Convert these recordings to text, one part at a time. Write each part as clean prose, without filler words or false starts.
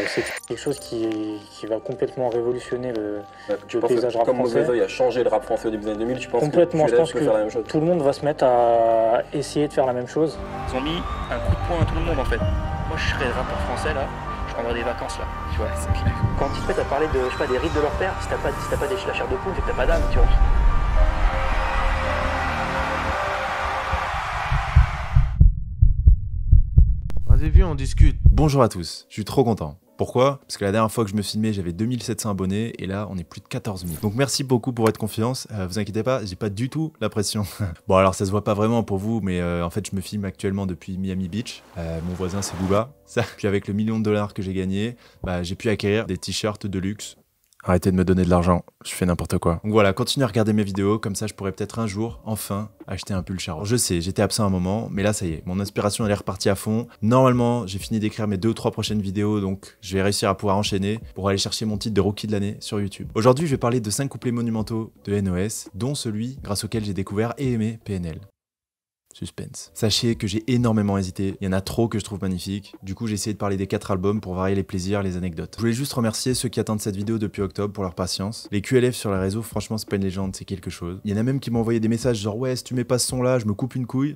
C'est quelque chose qui va complètement révolutionner le paysage rap comme français. Mauvais Oeil a changé le rap français au début des années 2000, tu penses complètement, que je pense peut faire la même chose? tout le monde va se mettre à essayer de faire la même chose. Ils ont mis un coup de poing à tout le monde en fait. Moi je serais rappeur français là, je prendrais des vacances là, tu vois, c'est clair. Quand ils se mettent à parler de, je sais pas, des rites de leur père, si t'as pas la chair de poule, c'est que t'as pas d'âme, tu vois. Vas-y, viens, on discute. Bonjour à tous, je suis trop content. Pourquoi? Parce que la dernière fois que je me filmais, j'avais 2700 abonnés et là, on est plus de 14 000. Donc merci beaucoup pour votre confiance. Vous inquiétez pas, j'ai pas du tout la pression. Bon alors ça se voit pas vraiment pour vous, mais en fait je me filme actuellement depuis Miami Beach. Mon voisin c'est Booba. Ça. Puis avec le million de dollars que j'ai gagné, j'ai pu acquérir des t-shirts de luxe. Arrêtez de me donner de l'argent, je fais n'importe quoi. Donc voilà, continuez à regarder mes vidéos, comme ça je pourrais peut-être un jour, enfin, acheter un pull Charo. Je sais, j'étais absent un moment, mais là ça y est, mon inspiration elle est repartie à fond. Normalement, j'ai fini d'écrire mes 2 ou 3 prochaines vidéos, donc je vais réussir à pouvoir enchaîner pour aller chercher mon titre de Rookie de l'année sur YouTube. Aujourd'hui, je vais parler de 5 couplets monumentaux de NOS, dont celui grâce auquel j'ai découvert et aimé PNL. Suspense. Sachez que j'ai énormément hésité, il y en a trop que je trouve magnifiques. Du coup j'ai essayé de parler des 4 albums pour varier les plaisirs, les anecdotes. Je voulais juste remercier ceux qui attendent cette vidéo depuis octobre pour leur patience. Les QLF sur les réseaux, franchement c'est pas une légende, c'est quelque chose. Il y en a même qui m'ont envoyé des messages genre ouais si tu mets pas ce son là, je me coupe une couille.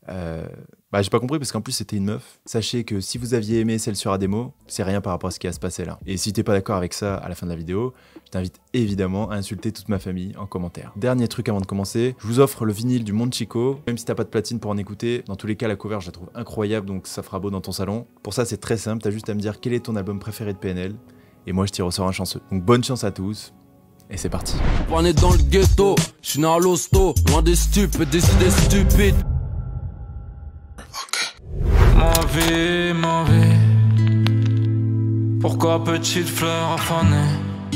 J'ai pas compris parce qu'en plus c'était une meuf. Sachez que si vous aviez aimé celle sur Ademo, c'est rien par rapport à ce qui va se passer là. Et si t'es pas d'accord avec ça à la fin de la vidéo, je t'invite évidemment à insulter toute ma famille en commentaire. Dernier truc avant de commencer, je vous offre le vinyle du Monde Chico. Même si t'as pas de platine pour en écouter, dans tous les cas la cover je la trouve incroyable donc ça fera beau dans ton salon. Pour ça c'est très simple, t'as juste à me dire quel est ton album préféré de PNL et moi je tire au sort un chanceux. Donc bonne chance à tous. Et c'est parti. On est dans le ghetto, je suis né à l'hosto, loin des stupes, des idées stupides. Ma vie, pourquoi petite fleur affanée?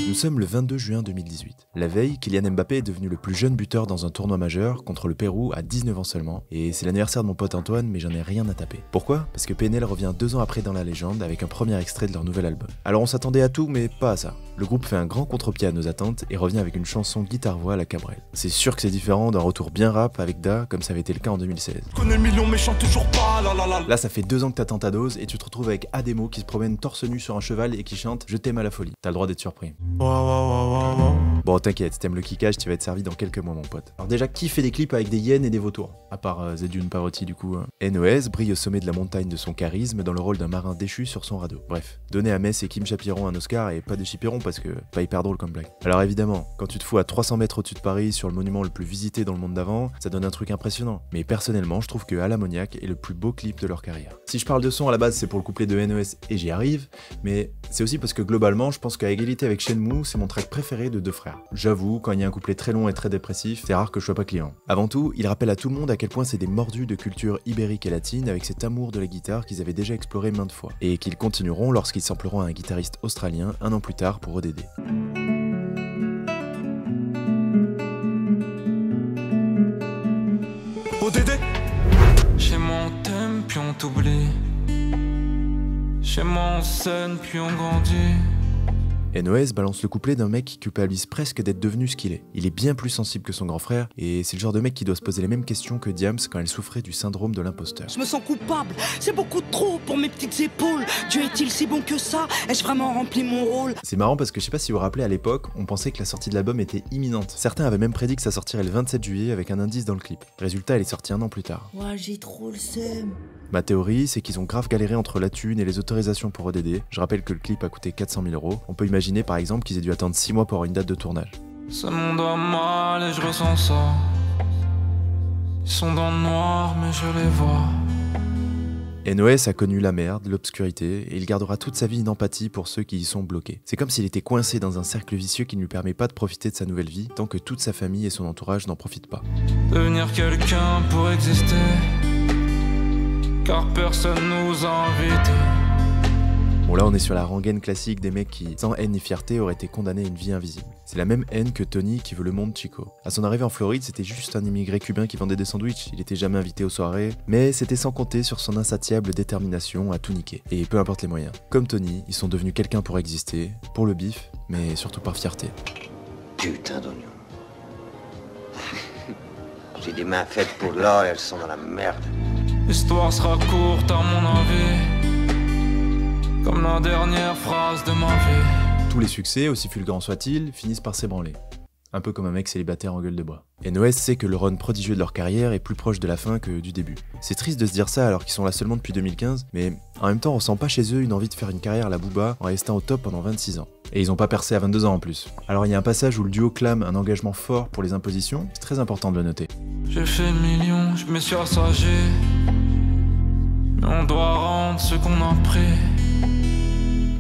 Nous sommes le 22 juin 2018. La veille, Kylian Mbappé est devenu le plus jeune buteur dans un tournoi majeur contre le Pérou à 19 ans seulement. Et c'est l'anniversaire de mon pote Antoine, mais j'en ai rien à taper. Pourquoi? Parce que PNL revient 2 ans après dans la légende avec un premier extrait de leur nouvel album. Alors on s'attendait à tout, mais pas à ça. Le groupe fait un grand contre-pied à nos attentes et revient avec une chanson guitare-voix à la Cabrel. C'est sûr que c'est différent d'un retour bien rap avec Da, comme ça avait été le cas en 2016. Connais le million mais chante toujours pas, Là ça fait 2 ans que t'attends ta dose et tu te retrouves avec Ademo qui se promène torse nu sur un cheval et qui chante « Je t'aime à la folie ». T'as le droit d'être surpris. Bon t'inquiète, si t'aimes le kickage, tu vas être servi dans quelques mois mon pote. Alors déjà, qui fait des clips avec des hyènes et des vautours? À part Zedune Pavotti du coup. NOS brille au sommet de la montagne de son charisme dans le rôle d'un marin déchu sur son radeau. Bref, donner à Metz et Kim Chapiron un Oscar et pas des Chipiron parce que pas hyper drôle comme blague. Alors évidemment, quand tu te fous à 300 mètres au-dessus de Paris sur le monument le plus visité dans le monde d'avant, ça donne un truc impressionnant. Mais personnellement, je trouve que À l'ammoniaque est le plus beau clip de leur carrière. Si je parle de son à la base, c'est pour le couplet de NOS et j'y arrive, mais c'est aussi parce que globalement, je pense qu'à égalité avec Shenmue, c'est mon track préféré de Deux Frères. J'avoue, quand il y a un couplet très long et très dépressif, c'est rare que je sois pas client. Avant tout, il rappelle à tout le monde à quel point c'est des mordus de culture ibérique et latine avec cet amour de la guitare qu'ils avaient déjà exploré maintes fois, et qu'ils continueront lorsqu'ils sampleront un guitariste australien 1 an plus tard pour ODD. ODD. Chez moi on t'aime puis on t'oublie. Chez moi on s'aime puis on grandit. NOS balance le couplet d'un mec qui culpabilise presque d'être devenu ce qu'il est. Il est bien plus sensible que son grand frère, et c'est le genre de mec qui doit se poser les mêmes questions que Diams quand elle souffrait du syndrome de l'imposteur. Je me sens coupable, c'est beaucoup trop pour mes petites épaules. Dieu est-il si bon que ça? Ai-je vraiment rempli mon rôle? C'est marrant parce que je sais pas si vous vous rappelez à l'époque, on pensait que la sortie de l'album était imminente. Certains avaient même prédit que ça sortirait le 27 juillet avec un indice dans le clip. Résultat, elle est sortie 1 an plus tard. Ouais, j'ai trop le seum. Ma théorie, c'est qu'ils ont grave galéré entre la thune et les autorisations pour ODD. Je rappelle que le clip a coûté 400 000 €. On peut imaginer par exemple qu'ils aient dû attendre 6 mois pour avoir une date de tournage. Ce monde va mal et je ressens ça. Ils sont dans le noir mais je les vois. NOS a connu la merde, l'obscurité, et il gardera toute sa vie une empathie pour ceux qui y sont bloqués. C'est comme s'il était coincé dans un cercle vicieux qui ne lui permet pas de profiter de sa nouvelle vie, tant que toute sa famille et son entourage n'en profitent pas. Devenir quelqu'un pour exister, car personne nous a invités. Bon là on est sur la rengaine classique des mecs qui, sans haine ni fierté, auraient été condamnés à une vie invisible. C'est la même haine que Tony qui veut le monde Chico. À son arrivée en Floride, c'était juste un immigré cubain qui vendait des sandwichs, il était jamais invité aux soirées, mais c'était sans compter sur son insatiable détermination à tout niquer. Et peu importe les moyens. Comme Tony, ils sont devenus quelqu'un pour exister, pour le bif, mais surtout par fierté. Putain d'oignon. J'ai des mains faites pour l'or et elles sont dans la merde. L'histoire sera courte à mon avis. comme la dernière phrase de ma vie. Tous les succès, aussi fulgurants soient-ils, finissent par s'ébranler. Un peu comme un mec célibataire en gueule de bois. NOS sait que le run prodigieux de leur carrière est plus proche de la fin que du début. C'est triste de se dire ça alors qu'ils sont là seulement depuis 2015, mais en même temps on ressent pas chez eux une envie de faire une carrière à la Booba en restant au top pendant 26 ans. Et ils ont pas percé à 22 ans en plus. Alors il y a un passage où le duo clame un engagement fort pour les impositions, c'est très important de le noter. J'ai fait millions, je me suis assagé, mais on doit rendre ce qu'on a pris.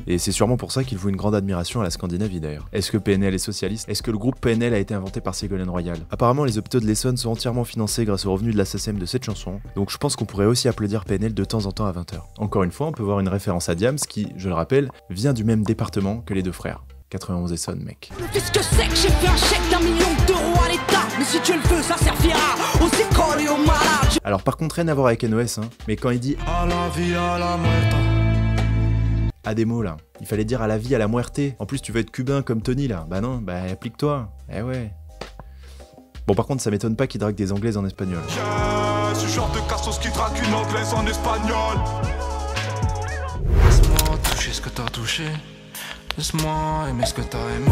Et c'est sûrement pour ça qu'il voue une grande admiration à la Scandinavie d'ailleurs. Est-ce que PNL est socialiste? Est-ce que le groupe PNL a été inventé par Ségolène Royal? Apparemment les hôpitaux de l'Essonne sont entièrement financés grâce aux revenus de la SACEM de cette chanson, donc je pense qu'on pourrait aussi applaudir PNL de temps en temps à 20h. Encore une fois, on peut voir une référence à Diams qui, je le rappelle, vient du même département que les deux frères. 91 Essonne, mec. Qu'est-ce que c'est que j'ai fait un chèque d'1 million d'euros à l'État? Mais si tu le veux, ça servira aux écoles et aux malades. Alors par contre, rien à voir avec NOS, hein, mais quand il dit À la vie, à la muerte. à des mots là, il fallait dire à la vie, à la muerte. En plus, tu veux être cubain comme Tony là. Bah non, bah applique-toi. Eh ouais. Bon, par contre, ça m'étonne pas qu'il drague des anglaises en espagnol. Je suis genre de cassos qui drague une anglaise en espagnol. Laisse-moi toucher ce que t'as touché. Laisse-moi aimer ce que t'as aimé.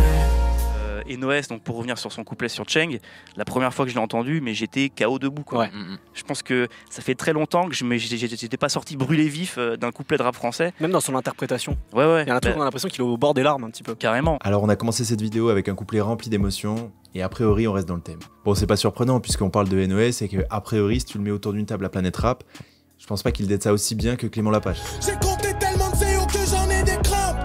Et NOS, donc pour revenir sur son couplet sur Cheng, la première fois que je l'ai entendu, mais j'étais KO debout quoi. Ouais. Je pense que ça fait très longtemps que j'étais pas sorti brûlé vif d'un couplet de rap français. Même dans son interprétation. Ouais. Il y a un truc, on a l'impression qu'il est au bord des larmes un petit peu. Carrément. Alors on a commencé cette vidéo avec un couplet rempli d'émotions, et a priori on reste dans le thème. Bon, c'est pas surprenant puisqu'on parle de NOS et que a priori si tu le mets autour d'une table à Planète Rap, je pense pas qu'il déde ça aussi bien que Clément Lapache. J'ai compté tellement de CO que j'en ai des crampes.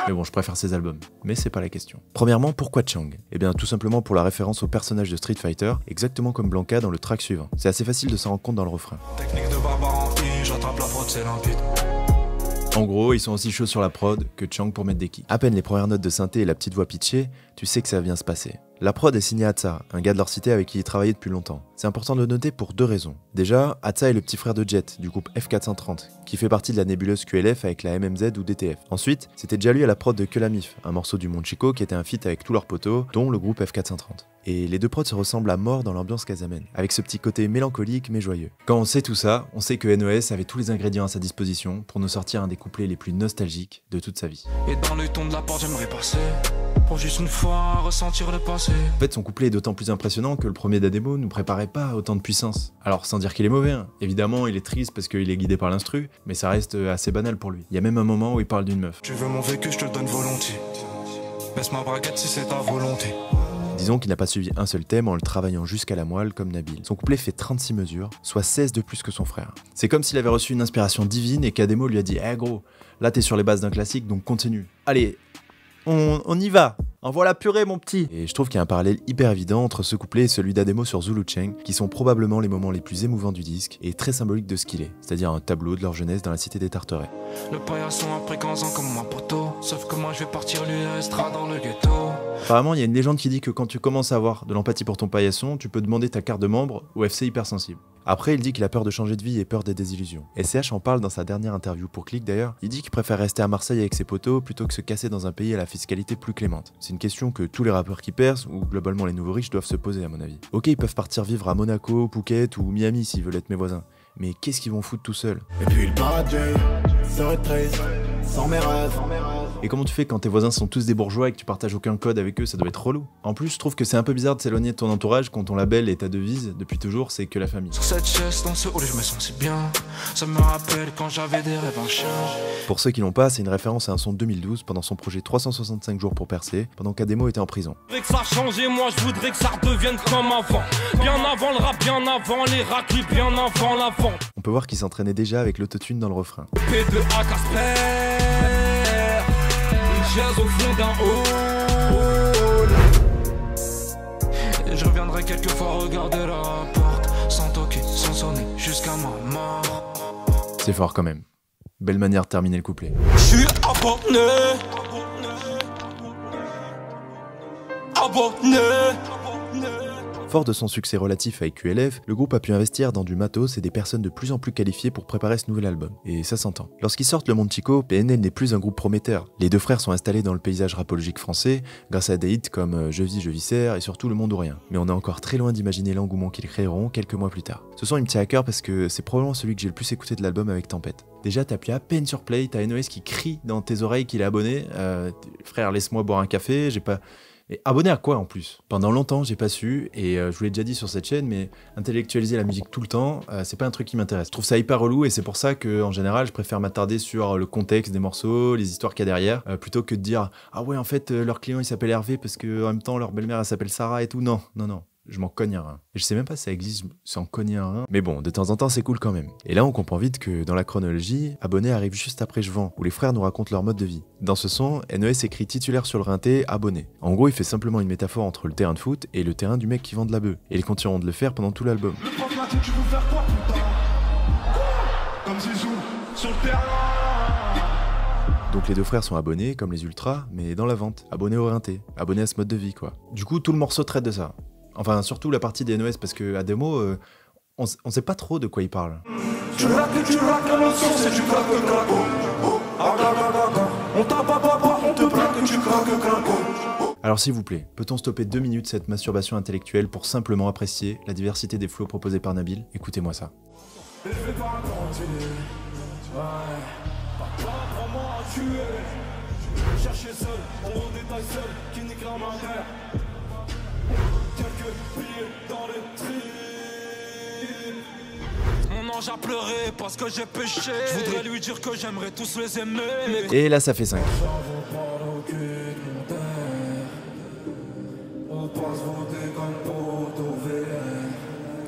Mais bon, je préfère ses albums. Mais c'est pas la question. Premièrement, pourquoi Chang? Eh bien, tout simplement pour la référence au personnage de Street Fighter, exactement comme Blanca dans le track suivant. C'est assez facile de s'en rendre compte dans le refrain. Technique de barbarantie, j'attrape la fraude, c'est limpide. En gros, ils sont aussi chauds sur la prod que Chang pour mettre des kicks. À peine les premières notes de synthé et la petite voix pitchée, tu sais que ça va bien se passer. La prod est signée Hatsa, un gars de leur cité avec qui ils travaillaient depuis longtemps. C'est important de le noter pour deux raisons. Déjà, Hatsa est le petit frère de Jet, du groupe F430, qui fait partie de la nébuleuse QLF avec la MMZ ou DTF. Ensuite, c'était déjà lui à la prod de Que la Mif, un morceau du Monde Chico qui était un feat avec tous leurs potos, dont le groupe F430. Et les deux prods se ressemblent à mort dans l'ambiance qu'elles amènent, avec ce petit côté mélancolique mais joyeux. Quand on sait tout ça, on sait que NOS avait tous les ingrédients à sa disposition pour nous sortir un des couplets les plus nostalgiques de toute sa vie. Et dans le ton de la porte, j'aimerais passer. Pour juste une fois ressentir le passé. En fait, son couplet est d'autant plus impressionnant que le premier d'Ademo nous préparait pas à autant de puissance. Alors, sans dire qu'il est mauvais, hein. Évidemment, il est triste parce qu'il est guidé par l'instru, mais ça reste assez banal pour lui. Il y a même un moment où il parle d'une meuf. Tu veux mon vécu, je te le donne volontiers. Baisse ma braguette si c'est ta volonté. Disons qu'il n'a pas suivi un seul thème en le travaillant jusqu'à la moelle comme Nabil. Son couplet fait 36 mesures, soit 16 de plus que son frère. C'est comme s'il avait reçu une inspiration divine et qu'Ademo lui a dit « Eh gros, là t'es sur les bases d'un classique, donc continue. Allez, on y va. Envoie la purée mon petit !» Et je trouve qu'il y a un parallèle hyper évident entre ce couplet et celui d'Ademo sur Zulu Cheng, qui sont probablement les moments les plus émouvants du disque et très symboliques de ce qu'il est, c'est-à-dire un tableau de leur jeunesse dans la cité des Tarterets. Le paillasson après 15 ans comme moi poteau. Sauf que moi je vais partir, lui restera dans le ghetto. Apparemment, il y a une légende qui dit que quand tu commences à avoir de l'empathie pour ton paillasson, tu peux demander ta carte de membre au FC Hypersensible. Après, il dit qu'il a peur de changer de vie et peur des désillusions. SCH en parle dans sa dernière interview pour Click d'ailleurs. Il dit qu'il préfère rester à Marseille avec ses potos plutôt que se casser dans un pays à la fiscalité plus clémente. C'est une question que tous les rappeurs qui percent, ou globalement les nouveaux riches, doivent se poser à mon avis. Ok, ils peuvent partir vivre à Monaco, Phuket ou Miami s'ils veulent être mes voisins. Mais qu'est-ce qu'ils vont foutre tout seuls? Et puis le paradis serait triste sans mes rêves. Et comment tu fais quand tes voisins sont tous des bourgeois et que tu partages aucun code avec eux? Ça doit être relou. En plus, je trouve que c'est un peu bizarre de s'éloigner de ton entourage quand ton label et ta devise, depuis toujours, c'est que la famille. Sur cette chaise, dans ce hall, je me sens si bien. Ça me rappelle quand j'avais des rêves en chien. Pour ceux qui l'ont pas, c'est une référence à un son de 2012 pendant son projet 365 jours pour percer, pendant qu'Ademo était en prison. Je voudrais que ça change et moi je voudrais que ça redevienne comme avant. Bien avant le rap, bien avant les raclus, bien avant l'avant. On peut voir qu'il s'entraînait déjà avec l'autotune dans le refrain. P2A Casper, une chaise au fond d'un hall. Et je reviendrai quelquefois regarder la porte, sans toquer, sans sonner, jusqu'à ma mort. C'est fort quand même. Belle manière de terminer le couplet. Je suis abonné. Abonné. Fort de son succès relatif avec QLF, le groupe a pu investir dans du matos et des personnes de plus en plus qualifiées pour préparer ce nouvel album. Et ça s'entend. Lorsqu'ils sortent Le Monde Chico, PNL n'est plus un groupe prometteur. Les deux frères sont installés dans le paysage rapologique français grâce à des hits comme Je vis, je viscère et surtout Le Monde ou Rien. Mais on est encore très loin d'imaginer l'engouement qu'ils créeront quelques mois plus tard. Ce son il me tient à cœur parce que c'est probablement celui que j'ai le plus écouté de l'album avec Tempête. Déjà t'appuies à peine sur play, t'as NOS qui crie dans tes oreilles qu'il est abonné. Frère, laisse-moi boire un café, j'ai pas... Et abonné à quoi en plus? Pendant longtemps j'ai pas su, et je vous l'ai déjà dit sur cette chaîne, mais intellectualiser la musique tout le temps, c'est pas un truc qui m'intéresse. Je trouve ça hyper relou, et c'est pour ça que en général je préfère m'attarder sur le contexte des morceaux, les histoires qu'il y a derrière, plutôt que de dire ah ouais en fait leur client il s'appelle Hervé parce que en même temps leur belle-mère elle s'appelle Sarah et tout. Non. Je m'en cogne un rein. Et je sais même pas si ça existe, s'en cogner un rein. Mais bon, de temps en temps, c'est cool quand même. Et là, on comprend vite que dans la chronologie, Abonné arrive juste après Je Vends, où les frères nous racontent leur mode de vie. Dans ce son, NOS écrit titulaire sur le rinté, Abonné. En gros, il fait simplement une métaphore entre le terrain de foot et le terrain du mec qui vend de la bœuf. Et ils continueront de le faire pendant tout l'album. Le prof m'a dit tu veux faire quoi putain? Comme Zizou, sur le terrain. Donc les deux frères sont abonnés, comme les ultras, mais dans la vente. Abonnés au rinté. Abonnés à ce mode de vie, quoi. Du coup, tout le morceau traite de ça. Enfin, surtout la partie des NOS, parce qu'à démo, on sait pas trop de quoi ils parlent. Tu raques, à l'autre sens et tu craques, craques. On t'a pas, on te braque, tu craques, craques. Alors s'il vous plaît, peut-on stopper 2 minutes cette masturbation intellectuelle pour simplement apprécier la diversité des flows proposés par Nabil? Écoutez-moi ça. Et je vais pas continuer. Ouais. Pas vraiment à tuer. Je vais chercher seul, on au détail seul, qui nique la matière. Quelques billets dans les tripes. Mon ange a pleuré parce que j'ai péché. Je voudrais lui dire que j'aimerais tous les aimer. Et là ça fait 5.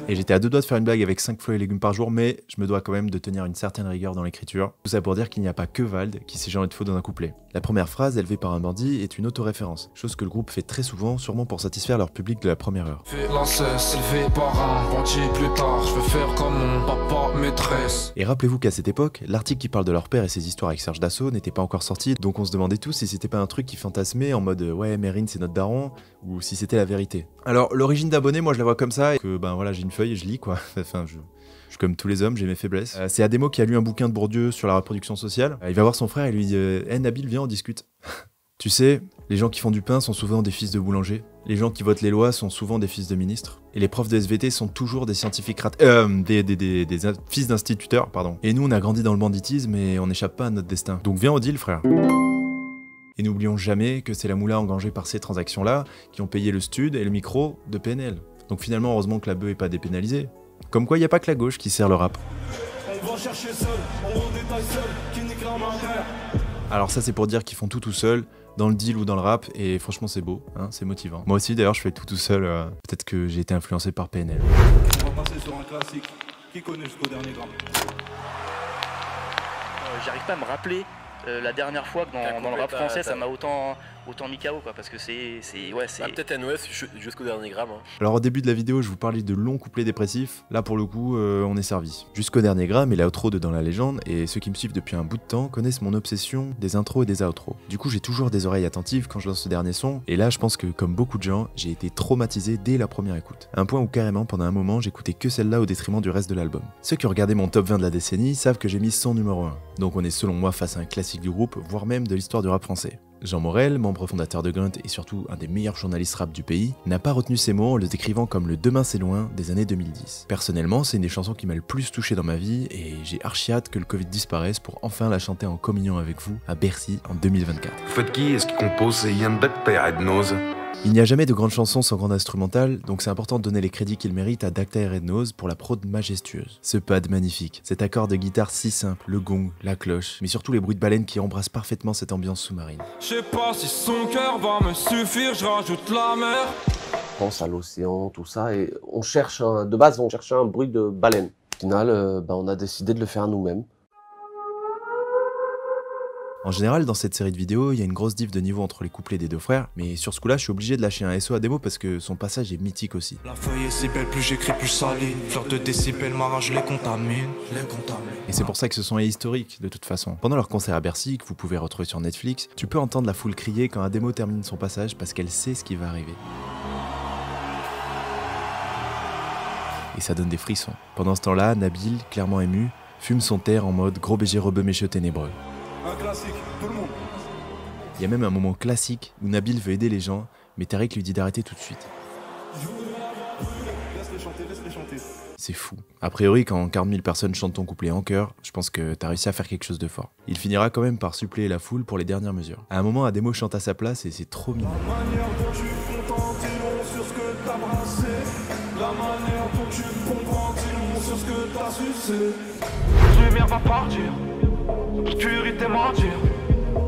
Et j'étais à 2 doigts de faire une blague avec 5 fruits et légumes par jour, mais je me dois quand même de tenir une certaine rigueur dans l'écriture. Tout ça pour dire qu'il n'y a pas que Vald qui sait genre de faux dans un couplet. La première phrase, élevée par un bandit, est une autoréférence, chose que le groupe fait très souvent, sûrement pour satisfaire leur public de la première heure. Fais l'inceste, élevé par un bandit plus tard, je veux faire comme mon papa maîtresse. Et rappelez-vous qu'à cette époque, l'article qui parle de leur père et ses histoires avec Serge Dassault n'était pas encore sorti, donc on se demandait tous si c'était pas un truc qui fantasmait en mode ouais Mérine c'est notre daron, ou si c'était la vérité. Alors l'origine d'Abonné, moi je la vois comme ça, et que ben voilà j'ai une feuille et je lis quoi, enfin je suis comme tous les hommes, j'ai mes faiblesses. C'est Ademo qui a lu un bouquin de Bourdieu sur la reproduction sociale, il va voir son frère et lui dit hey, Nabil viens on discute. Tu sais, les gens qui font du pain sont souvent des fils de boulanger, les gens qui votent les lois sont souvent des fils de ministres, et les profs de SVT sont toujours des scientifiques des fils d'instituteurs, pardon. Et nous on a grandi dans le banditisme et on n'échappe pas à notre destin. Donc viens au deal frère. Et n'oublions jamais que c'est la moula engagée par ces transactions-là qui ont payé le stud et le micro de PNL. Donc finalement, heureusement que la bœuf est pas dépénalisée. Comme quoi, il n'y a pas que la gauche qui sert le rap. On va chercher seul, on au détail seul, qui nique la matière. Alors ça, c'est pour dire qu'ils font tout seul, dans le deal ou dans le rap, et franchement, c'est beau, hein, c'est motivant. Moi aussi, d'ailleurs, je fais tout seul. Peut-être que j'ai été influencé par PNL. On va passer sur un classique. Qui connaît jusqu'au dernier gramme? J'arrive pas à me rappeler la dernière fois que dans le rap français ça m'a autant mis KO quoi, parce que c'est peut-être NOS jusqu'au dernier gramme. Hein. Alors au début de la vidéo je vous parlais de longs couplets dépressifs, là pour le coup on est servi. Jusqu'au dernier gramme et l'outro de Dans la légende, et ceux qui me suivent depuis un bout de temps connaissent mon obsession des intros et des outros. Du coup j'ai toujours des oreilles attentives quand je lance ce dernier son, et là je pense que comme beaucoup de gens, j'ai été traumatisé dès la première écoute. À un point où carrément pendant un moment j'écoutais que celle-là au détriment du reste de l'album. Ceux qui ont regardé mon top 20 de la décennie savent que j'ai mis son numéro 1. Donc on est selon moi face à un classique du groupe, voire même de l'histoire du rap français. Jean Morel, membre fondateur de Grunt et surtout un des meilleurs journalistes rap du pays, n'a pas retenu ces mots en le décrivant comme le Demain c'est loin des années 2010. Personnellement, c'est une des chansons qui m'a le plus touché dans ma vie et j'ai archi hâte que le Covid disparaisse pour enfin la chanter en communion avec vous à Bercy en 2024. Vous faites qui? Est-ce qu'il compose? C'est Yann Beck et Rednose. Il n'y a jamais de grande chanson sans grande instrumentale, donc c'est important de donner les crédits qu'il mérite à Dacta et Rednose pour la prod majestueuse. Ce pad magnifique, cet accord de guitare si simple, le gong, la cloche, mais surtout les bruits de baleines qui embrassent parfaitement cette ambiance sous-marine. Je sais pas si son cœur va me suffire, je rajoute la mer. On pense à l'océan, tout ça, et on cherche de base on cherchait un bruit de baleine. Au final, on a décidé de le faire nous-mêmes. En général, dans cette série de vidéos, il y a une grosse diff de niveau entre les couplets des deux frères, mais sur ce coup-là, je suis obligé de lâcher un SO à Ademo parce que son passage est mythique aussi. La feuille est si belle, plus j'écris, plus saline. Fleur de décibels, ma rage les contamine. Et c'est pour ça que ce son est historique, de toute façon. Pendant leur concert à Bercy, que vous pouvez retrouver sur Netflix, tu peux entendre la foule crier quand Ademo termine son passage parce qu'elle sait ce qui va arriver. et ça donne des frissons. Pendant ce temps-là, Nabil, clairement ému, fume son terre en mode gros BG rebeu mécheux ténébreux. Un classique, tout le monde. Il y a même un moment classique où Nabil veut aider les gens, mais Tariq lui dit d'arrêter tout de suite. Laisse-les chanter, laisse-les chanter. C'est fou. A priori, quand 40 000 personnes chantent ton couplet en chœur, je pense que t'as réussi à faire quelque chose de fort. Il finira quand même par suppléer la foule pour les dernières mesures. À un moment, Ademo chante à sa place et c'est trop mignon. La manière dont tu contentes, dis-nous sur ce que t'as brassé. La manière dont tu comprends, dis-nous sur ce que t'as sucé. Lumière va partir, obscurité mentir.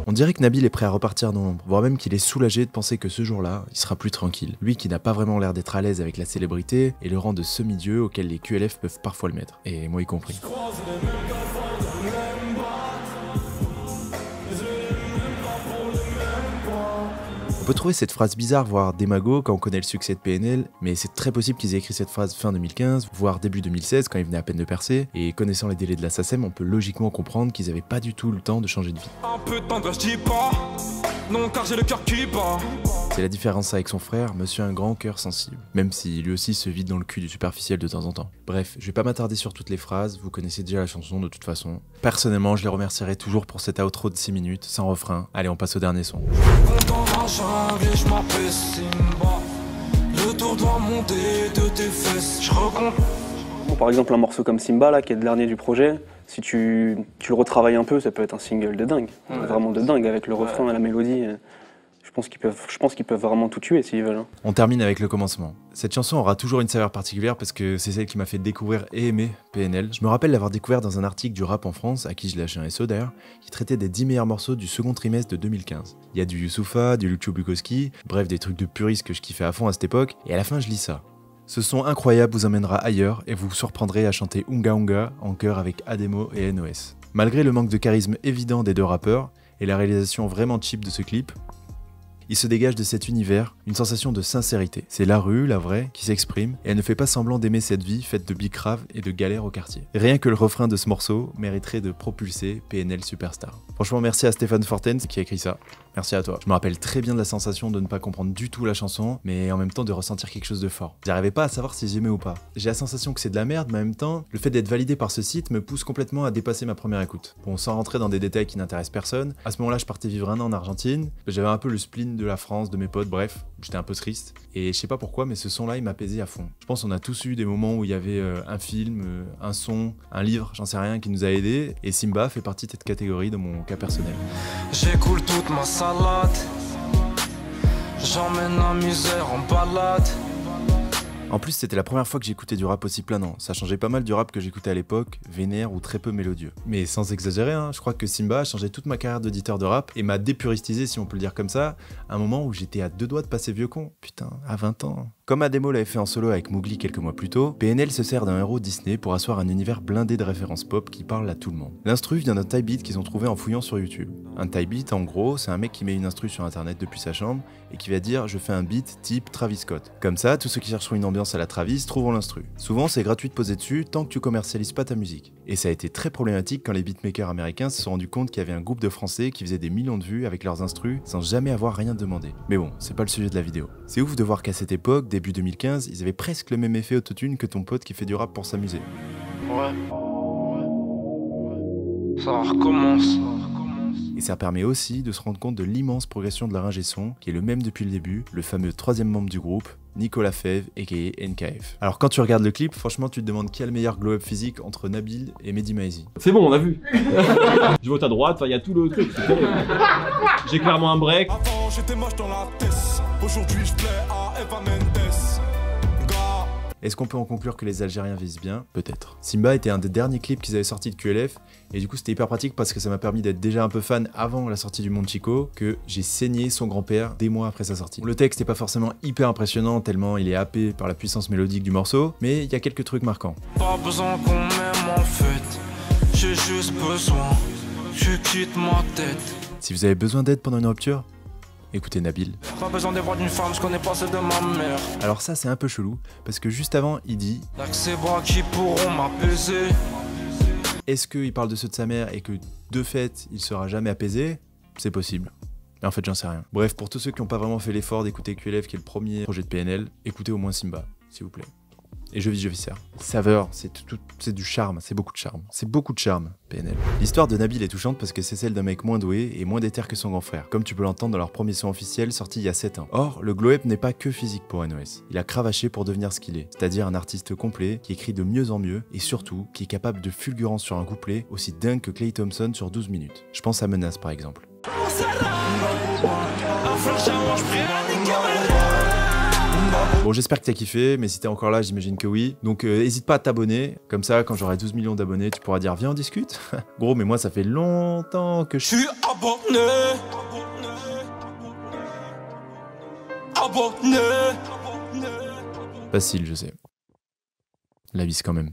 On dirait que Nabil est prêt à repartir dans l'ombre, voire même qu'il est soulagé de penser que ce jour-là, il sera plus tranquille. Lui qui n'a pas vraiment l'air d'être à l'aise avec la célébrité et le rang de semi-dieu auquel les QLF peuvent parfois le mettre, et moi y compris. On peut trouver cette phrase bizarre, voire démago, quand on connaît le succès de PNL, mais c'est très possible qu'ils aient écrit cette phrase fin 2015, voire début 2016, quand ils venaient à peine de percer, et connaissant les délais de la SACEM, on peut logiquement comprendre qu'ils avaient pas du tout le temps de changer de vie. Un peu de tendresse, je dis pas. Non, car j'ai le cœur qui bat. C'est la différence avec son frère, monsieur a un grand cœur sensible, même si lui aussi se vide dans le cul du superficiel de temps en temps. Bref, je vais pas m'attarder sur toutes les phrases, vous connaissez déjà la chanson de toute façon. Personnellement, je les remercierai toujours pour cet outro de 6 minutes, sans refrain. Allez, on passe au dernier son. Je m'appelle Simba. Le tour doit monter de tes fesses. Je recompte. Bon, par exemple, un morceau comme Simba, là, qui est le dernier du projet, si tu le retravailles un peu, ça peut être un single de dingue. Ouais, vraiment de dingue, avec le refrain et la mélodie. Je pense qu'ils peuvent vraiment tout tuer s'ils veulent. Hein. On termine avec le commencement. Cette chanson aura toujours une saveur particulière parce que c'est celle qui m'a fait découvrir et aimer PNL. Je me rappelle l'avoir découvert dans un article du Rap en France, à qui je lâchais un SO d'ailleurs, qui traitait des 10 meilleurs morceaux du second trimestre de 2015. Il y a du Youssoupha, du Lucio Bukowski, bref des trucs de puristes que je kiffais à fond à cette époque, et à la fin je lis ça. Ce son incroyable vous emmènera ailleurs et vous vous surprendrez à chanter Unga Unga en chœur avec Ademo et NOS. Malgré le manque de charisme évident des deux rappeurs et la réalisation vraiment cheap de ce clip, il se dégage de cet univers une sensation de sincérité. C'est la rue, la vraie, qui s'exprime, et elle ne fait pas semblant d'aimer cette vie faite de bicraves et de galères au quartier. Rien que le refrain de ce morceau mériterait de propulser PNL Superstar. Franchement, merci à Stéphane Fortens qui a écrit ça. Merci à toi. Je me rappelle très bien de la sensation de ne pas comprendre du tout la chanson, mais en même temps de ressentir quelque chose de fort. J'arrivais pas à savoir si j'aimais ou pas. J'ai la sensation que c'est de la merde, mais en même temps, le fait d'être validé par ce site me pousse complètement à dépasser ma première écoute. Bon, sans rentrer dans des détails qui n'intéressent personne, à ce moment-là, je partais vivre un an en Argentine. J'avais un peu le spleen de la France, de mes potes, bref, j'étais un peu triste. Et je sais pas pourquoi, mais ce son-là, il m'apaisait à fond. Je pense qu'on a tous eu des moments où il y avait un film, un son, un livre, j'en sais rien, qui nous a aidés, et Simba fait partie de cette catégorie dans mon cas personnel. J'écoule toute ma salade. J'emmène la misère en balade. En plus, c'était la première fois que j'écoutais du rap aussi planant. Ça changeait pas mal du rap que j'écoutais à l'époque, vénère ou très peu mélodieux. Mais sans exagérer, hein, je crois que Simba a changé toute ma carrière d'auditeur de rap et m'a dépuristisé, si on peut le dire comme ça, à un moment où j'étais à 2 doigts de passer vieux con. Putain, à 20 ans. Comme Ademo l'avait fait en solo avec Mowgli quelques mois plus tôt, PNL se sert d'un héros Disney pour asseoir un univers blindé de références pop qui parle à tout le monde. L'instru vient d'un type beat qu'ils ont trouvé en fouillant sur YouTube. Un type beat, en gros, c'est un mec qui met une instru sur internet depuis sa chambre et qui va dire « je fais un beat type Travis Scott ». Comme ça, tous ceux qui chercheront une ambiance à la Travis trouveront l'instru. Souvent, c'est gratuit de poser dessus tant que tu commercialises pas ta musique. Et ça a été très problématique quand les beatmakers américains se sont rendus compte qu'il y avait un groupe de Français qui faisait des millions de vues avec leurs instrus sans jamais avoir rien demandé. Mais bon, c'est pas le sujet de la vidéo. C'est ouf de voir qu'à cette époque, début 2015, ils avaient presque le même effet autotune que ton pote qui fait du rap pour s'amuser. Ouais. Ça recommence. Et ça permet aussi de se rendre compte de l'immense progression de leur ingé son, qui est le même depuis le début, le fameux 3e membre du groupe, Nicolas Fèvre, aka NKF. Alors quand tu regardes le clip, franchement tu te demandes qui a le meilleur glow-up physique entre Nabil et Mehdi Maizi. C'est bon, on a vu. Je vote à droite, il y a tout le truc. J'ai clairement un break. Avant j'étais moche dans la tête, aujourd'hui je plais à Eva Mendes. Est-ce qu'on peut en conclure que les Algériens visent bien? Peut-être. Simba était un des derniers clips qu'ils avaient sorti de QLF, et du coup c'était hyper pratique parce que ça m'a permis d'être déjà un peu fan avant la sortie du Monde Chico, que j'ai saigné son grand-père des mois après sa sortie. Le texte n'est pas forcément hyper impressionnant tellement il est happé par la puissance mélodique du morceau, mais il y a quelques trucs marquants. Pas besoin qu'on m'aime en fait, j'ai juste besoin, je quitte ma tête. Si vous avez besoin d'aide pendant une rupture, écoutez Nabil. Pas besoin des voix d'une femme, je connais pas celle de ma mère. Alors ça c'est un peu chelou, parce que juste avant il dit Y'a que ces bras qui pourront m'apaiser. Est-ce qu'il parle de ceux de sa mère et que de fait il sera jamais apaisé? C'est possible. Mais en fait j'en sais rien. Bref, pour tous ceux qui n'ont pas vraiment fait l'effort d'écouter QLF qui est le premier projet de PNL, écoutez au moins Simba, s'il vous plaît. Et je vis, je viscère. Saveur, c'est du charme, c'est beaucoup de charme. C'est beaucoup de charme, PNL. L'histoire de Nabil est touchante parce que c'est celle d'un mec moins doué et moins déter que son grand frère, comme tu peux l'entendre dans leur premier son officiel sorti il y a 7 ans. Or, le glow-up n'est pas que physique pour NOS. Il a cravaché pour devenir ce qu'il est, c'est-à-dire un artiste complet qui écrit de mieux en mieux et surtout qui est capable de fulgurance sur un couplet aussi dingue que Clay Thompson sur 12 minutes. Je pense à Menace par exemple. Bon, j'espère que t'as kiffé, mais si t'es encore là, j'imagine que oui. Donc hésite pas à t'abonner, comme ça quand j'aurai 12 millions d'abonnés, tu pourras dire viens on discute. Gros, mais moi ça fait longtemps que je suis abonné. Facile, je sais. La bise quand même.